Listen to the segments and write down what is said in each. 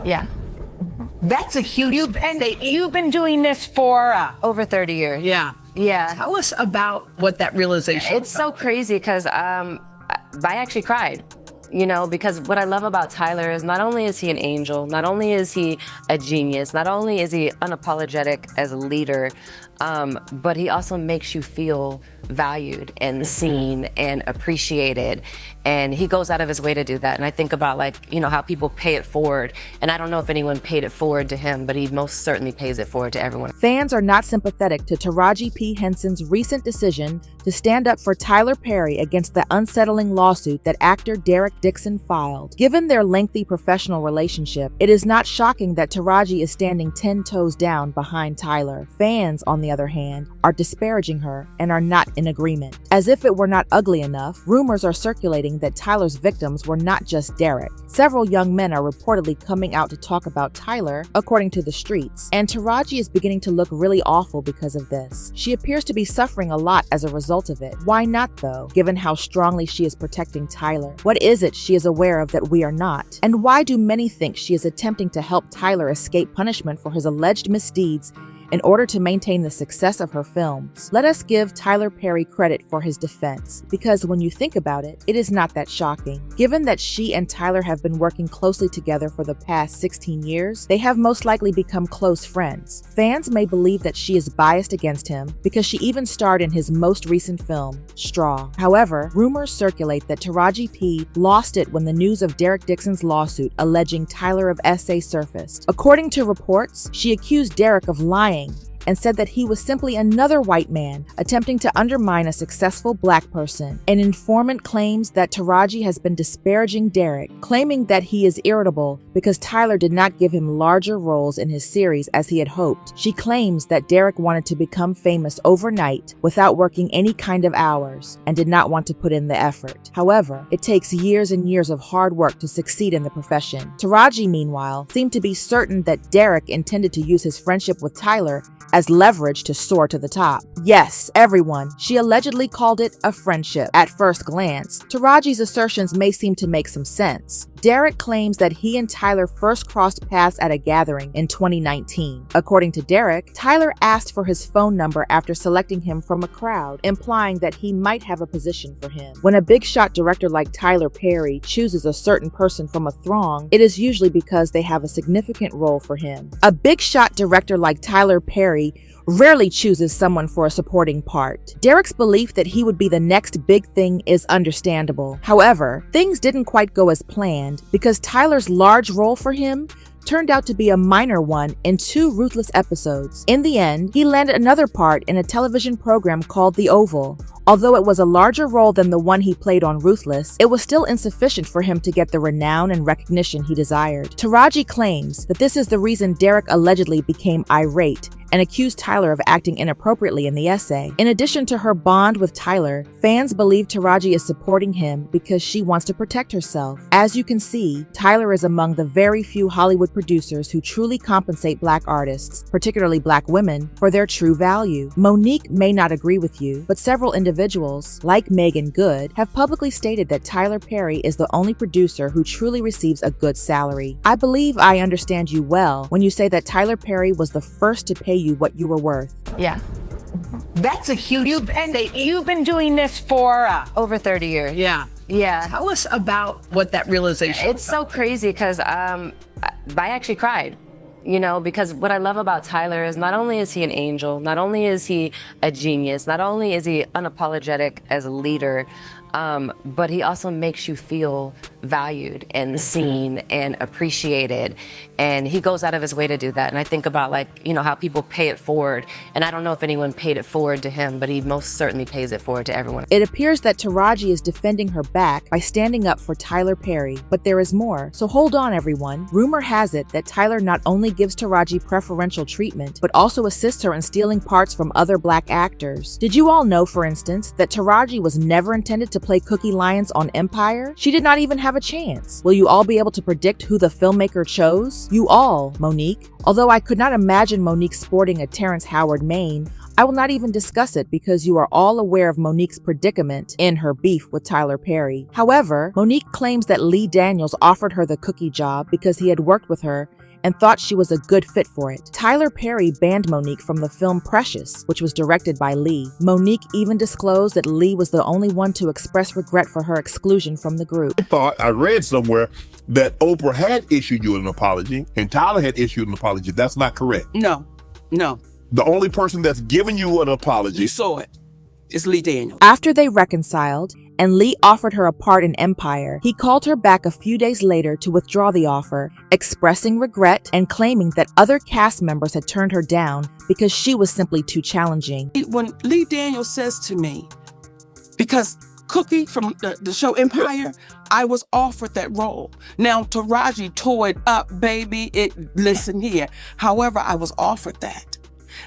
Yeah. That's a huge. You've been doing this for Over 30 years. Yeah. Yeah. Tell us about what that realization. It's so crazy because I actually cried. Because what I love about Tyler is not only is he an angel, not only is he a genius, not only is he unapologetic as a leader, but he also makes you feel valued and seen and appreciated. And he goes out of his way to do that. And I think about how people pay it forward. And I don't know if anyone paid it forward to him, but he most certainly pays it forward to everyone. Fans are not sympathetic to Taraji P. Henson's recent decision to stand up for Tyler Perry against the unsettling lawsuit that actor Derek Dixon filed. Given their lengthy professional relationship, it is not shocking that Taraji is standing 10 toes down behind Tyler. Fans, on the other hand, are disparaging her and are not in agreement. As if it were not ugly enough, rumors are circulating that Tyler's victims were not just Derek. Several young men are reportedly coming out to talk about Tyler, according to the streets, and Taraji is beginning to look really awful because of this. She appears to be suffering a lot as a result of it. Why not, though, given how strongly she is protecting Tyler? What is it she is aware of that we are not? And why do many think she is attempting to help Tyler escape punishment for his alleged misdeeds in order to maintain the success of her films? Let us give Tyler Perry credit for his defense, because when you think about it, it is not that shocking. Given that she and Tyler have been working closely together for the past 16 years, they have most likely become close friends. Fans may believe that she is biased against him because she even starred in his most recent film, Straw. However, rumors circulate that Taraji P. lost it when the news of Derek Dixon's lawsuit alleging Tyler of SA surfaced. According to reports, she accused Derek of lying and said that he was simply another white man attempting to undermine a successful black person. An informant claims that Taraji has been disparaging Derek, claiming that he is irritable because Tyler did not give him larger roles in his series as he had hoped. She claims that Derek wanted to become famous overnight without working any kind of hours and did not want to put in the effort. However, it takes years and years of hard work to succeed in the profession. Taraji, meanwhile, seemed to be certain that Derek intended to use his friendship with Tyler as leverage to soar to the top. Yes, everyone, she allegedly called it a friendship. At first glance, Taraji's assertions may seem to make some sense. Derek claims that he and Tyler first crossed paths at a gathering in 2019. According to Derek, Tyler asked for his phone number after selecting him from a crowd, implying that he might have a position for him. When a big shot director like Tyler Perry chooses a certain person from a throng, it is usually because they have a significant role for him. A big shot director like Tyler Perry rarely chooses someone for a supporting part. Derek's belief that he would be the next big thing is understandable. However, things didn't quite go as planned because Tyler's large role for him turned out to be a minor one in 2 Ruthless episodes. In the end, he landed another part in a television program called The Oval. Although it was a larger role than the one he played on Ruthless, it was still insufficient for him to get the renown and recognition he desired. Taraji claims that this is the reason Derek allegedly became irate and accused Tyler of acting inappropriately in the essay. In addition to her bond with Tyler, fans believe Taraji is supporting him because she wants to protect herself. As you can see, Tyler is among the very few Hollywood producers who truly compensate black artists, particularly black women, for their true value. Monique may not agree with you, but several individuals, like Megan Good, have publicly stated that Tyler Perry is the only producer who truly receives a good salary. I believe I understand you well when you say that Tyler Perry was the first to pay you what you were worth. Yeah. That's a huge. You've been doing this for Over 30 years. Yeah. Yeah. Tell us about what that realization. It's so crazy because I actually cried. Because what I love about Tyler is not only is he an angel, not only is he a genius, not only is he unapologetic as a leader, but he also makes you feel valued and seen and appreciated. And he goes out of his way to do that. And I think about how people pay it forward. And I don't know if anyone paid it forward to him, but he most certainly pays it forward to everyone. It appears that Taraji is defending her back by standing up for Tyler Perry, but there is more. So hold on, everyone. Rumor has it that Tyler not only gives Taraji preferential treatment, but also assists her in stealing parts from other black actors. Did you all know, for instance, that Taraji was never intended to play Cookie Lyons on Empire? She did not even have a chance. Will you all be able to predict who the filmmaker chose? You all, Monique. Although I could not imagine Monique sporting a Terrence Howard mane, I will not even discuss it because you are all aware of Monique's predicament in her beef with Tyler Perry. However, Monique claims that Lee Daniels offered her the Cookie job because he had worked with her and thought she was a good fit for it. Tyler Perry banned Monique from the film Precious, which was directed by Lee. Monique even disclosed that Lee was the only one to express regret for her exclusion from the group. I read somewhere that Oprah had issued you an apology and Tyler had issued an apology. That's not correct. No. The only person that's given you an apology. You saw it. It's Lee Daniels. After they reconciled, and Lee offered her a part in Empire, he called her back a few days later to withdraw the offer, expressing regret and claiming that other cast members had turned her down because she was simply too challenging. When Lee Daniels says to me, because Cookie from the show Empire, I was offered that role. Now, Taraji tore it up, baby. Listen here. However, I was offered that.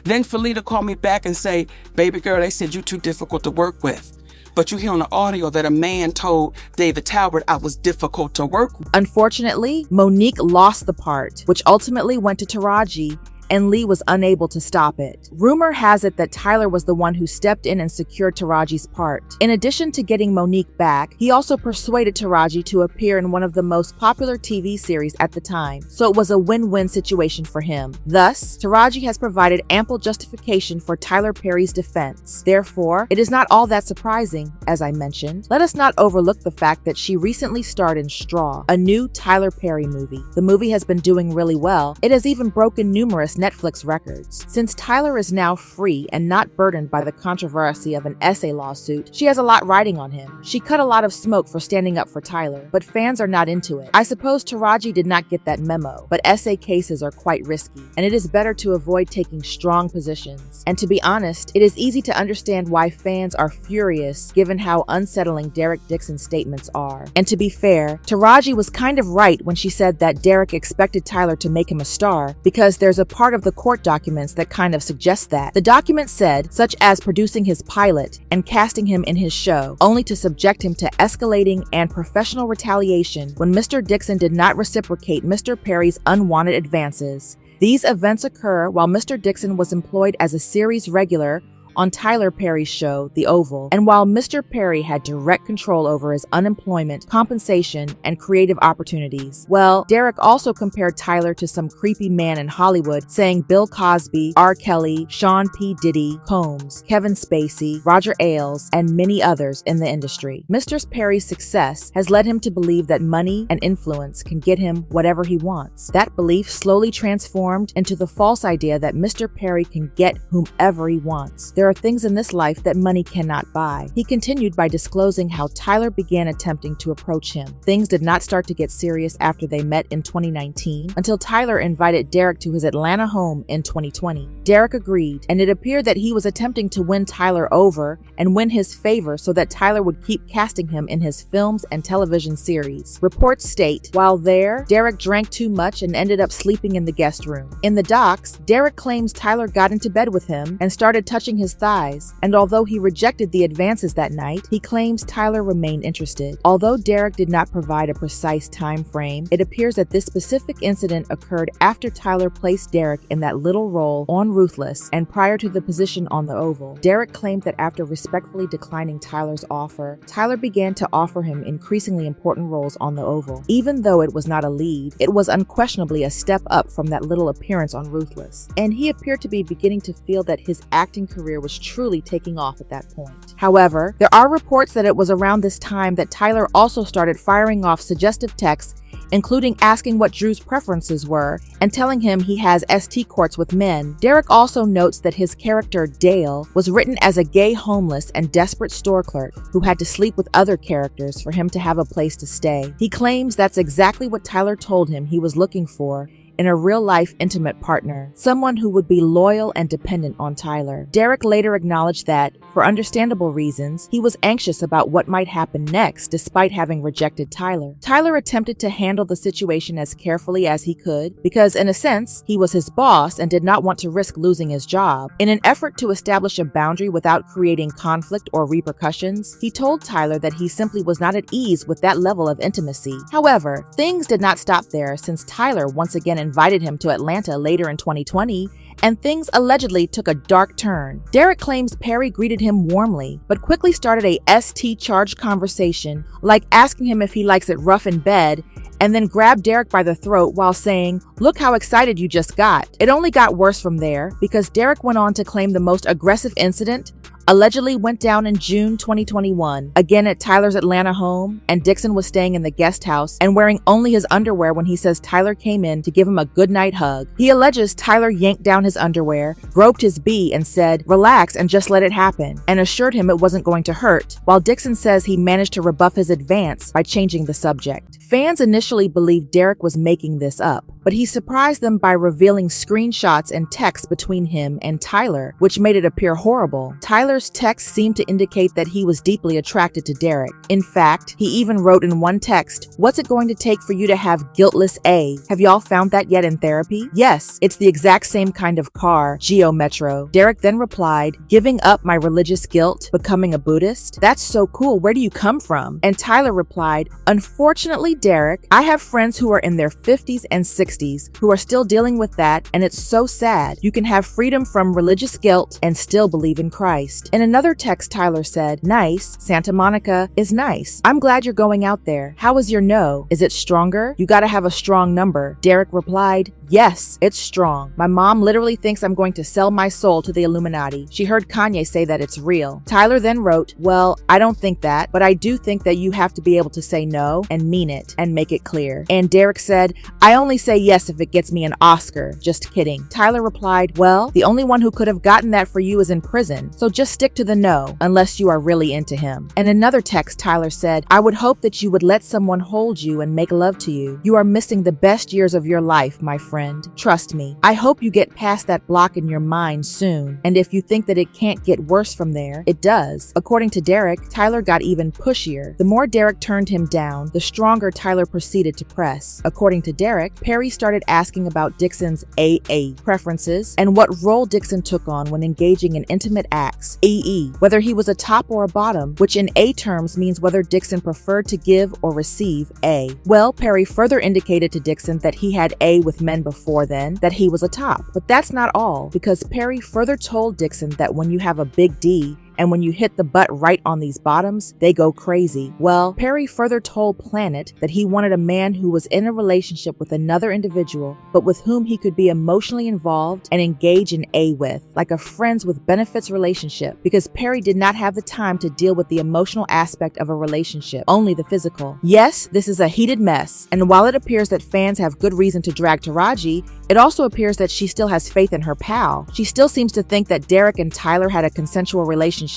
Then Felita called me back and say, baby girl, they said you're too difficult to work with. But you hear on the audio that a man told David Talbot I was difficult to work with. Unfortunately, Monique lost the part, which ultimately went to Taraji, and Lee was unable to stop it. Rumor has it that Tyler was the one who stepped in and secured Taraji's part. In addition to getting Monique back, he also persuaded Taraji to appear in one of the most popular TV series at the time, so it was a win-win situation for him. Thus, Taraji has provided ample justification for Tyler Perry's defense. Therefore, it is not all that surprising, as I mentioned. Let us not overlook the fact that she recently starred in Straw, a new Tyler Perry movie. The movie has been doing really well. It has even broken numerous Netflix records. Since Tyler is now free and not burdened by the controversy of an essay lawsuit, she has a lot riding on him. She cut a lot of smoke for standing up for Tyler, but fans are not into it. I suppose Taraji did not get that memo, but essay cases are quite risky, and it is better to avoid taking strong positions. And to be honest, it is easy to understand why fans are furious given how unsettling Derek Dixon's statements are. And to be fair, Taraji was kind of right when she said that Derek expected Tyler to make him a star, because there's a part of the court documents that kind of suggests that. The document said, such as producing his pilot and casting him in his show, only to subject him to escalating and professional retaliation when Mr. Dixon did not reciprocate Mr. Perry's unwanted advances. These events occur while Mr. Dixon was employed as a series regular on Tyler Perry's show, The Oval, and while Mr. Perry had direct control over his unemployment, compensation, and creative opportunities. Well, Derek also compared Tyler to some creepy man in Hollywood, saying Bill Cosby, R. Kelly, Sean P. Diddy, Combs, Kevin Spacey, Roger Ailes, and many others in the industry. Mr. Perry's success has led him to believe that money and influence can get him whatever he wants. That belief slowly transformed into the false idea that Mr. Perry can get whomever he wants. There are things in this life that money cannot buy. He continued by disclosing how Tyler began attempting to approach him. Things did not start to get serious after they met in 2019, until Tyler invited Derek to his Atlanta home in 2020. Derek agreed, and it appeared that he was attempting to win Tyler over and win his favor so that Tyler would keep casting him in his films and television series. Reports state, while there, Derek drank too much and ended up sleeping in the guest room. In the docs, Derek claims Tyler got into bed with him and started touching his thighs, and although he rejected the advances that night, he claims Tyler remained interested. Although Derek did not provide a precise time frame, it appears that this specific incident occurred after Tyler placed Derek in that little role on Ruthless and prior to the position on The Oval. Derek claimed that after respectfully declining Tyler's offer, Tyler began to offer him increasingly important roles on The Oval. Even though it was not a lead, it was unquestionably a step up from that little appearance on Ruthless, and he appeared to be beginning to feel that his acting career was truly taking off at that point. However, there are reports that it was around this time that Tyler also started firing off suggestive texts, including asking what Drew's preferences were and telling him he has ST courts with men. Derek also notes that his character, Dale, was written as a gay homeless and desperate store clerk who had to sleep with other characters for him to have a place to stay. He claims that's exactly what Tyler told him he was looking for in a real-life intimate partner, someone who would be loyal and dependent on Tyler. Derek later acknowledged that, for understandable reasons, he was anxious about what might happen next despite having rejected Tyler. Tyler attempted to handle the situation as carefully as he could because, in a sense, he was his boss and did not want to risk losing his job. In an effort to establish a boundary without creating conflict or repercussions, he told Tyler that he simply was not at ease with that level of intimacy. However, things did not stop there since Tyler once again invited him to Atlanta later in 2020, and things allegedly took a dark turn. Derek claims Perry greeted him warmly, but quickly started a ST-charged conversation, like asking him if he likes it rough in bed and then grabbed Derek by the throat while saying, "Look how excited you just got." It only got worse from there because Derek went on to claim the most aggressive incident allegedly went down in June 2021, again at Tyler's Atlanta home, and Dixon was staying in the guest house and wearing only his underwear when he says Tyler came in to give him a goodnight hug. He alleges Tyler yanked down his underwear, groped his B and said, "Relax and just let it happen," and assured him it wasn't going to hurt, while Dixon says he managed to rebuff his advance by changing the subject. Fans initially believed Derek was making this up, but he surprised them by revealing screenshots and texts between him and Tyler, which made it appear horrible. Tyler's texts seemed to indicate that he was deeply attracted to Derek. In fact, he even wrote in one text, "What's it going to take for you to have guiltless A? Have y'all found that yet in therapy?" "Yes, it's the exact same kind of car, Geo Metro." Derek then replied, "Giving up my religious guilt, becoming a Buddhist? That's so cool, where do you come from?" And Tyler replied, "Unfortunately, Derek, I have friends who are in their 50s and 60s who are still dealing with that, and it's so sad. You can have freedom from religious guilt and still believe in Christ." In another text, Tyler said, "Nice, Santa Monica is nice. I'm glad you're going out there. How is your no? Is it stronger? You gotta have a strong number." Derek replied, "Yes, it's strong. My mom literally thinks I'm going to sell my soul to the Illuminati. She heard Kanye say that it's real." Tyler then wrote, "Well, I don't think that, but I do think that you have to be able to say no and mean it and make it clear." And Derek said, "I only say yes if it gets me an Oscar. Just kidding." Tyler replied, "Well, the only one who could have gotten that for you is in prison, so just stick to the no, unless you are really into him." In another text, Tyler said, "I would hope that you would let someone hold you and make love to you. You are missing the best years of your life, my friend. Trust me. I hope you get past that block in your mind soon, and if you think that it can't get worse from there, it does." According to Derek, Tyler got even pushier. The more Derek turned him down, the stronger Tyler proceeded to press. According to Derek, Perry started asking about Dixon's AA preferences and what role Dixon took on when engaging in intimate acts, e.e., whether he was a top or a bottom, which in A terms means whether Dixon preferred to give or receive A. Well, Perry further indicated to Dixon that he had A with men before then, that he was a top. But that's not all, because Perry further told Dixon that when you have a big D, and when you hit the butt right on these bottoms, they go crazy. Well, Perry further told Planet that he wanted a man who was in a relationship with another individual, but with whom he could be emotionally involved and engage in A with, like a friends with benefits relationship, because Perry did not have the time to deal with the emotional aspect of a relationship, only the physical. Yes, this is a heated mess, and while it appears that fans have good reason to drag Taraji, it also appears that she still has faith in her pal. She still seems to think that Derek and Tyler had a consensual relationship,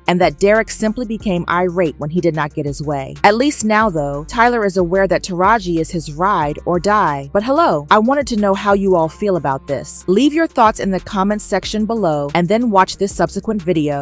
and that Derek simply became irate when he did not get his way. At least now, though, Tyler is aware that Taraji is his ride or die. But hello, I wanted to know how you all feel about this. Leave your thoughts in the comments section below and then watch this subsequent video.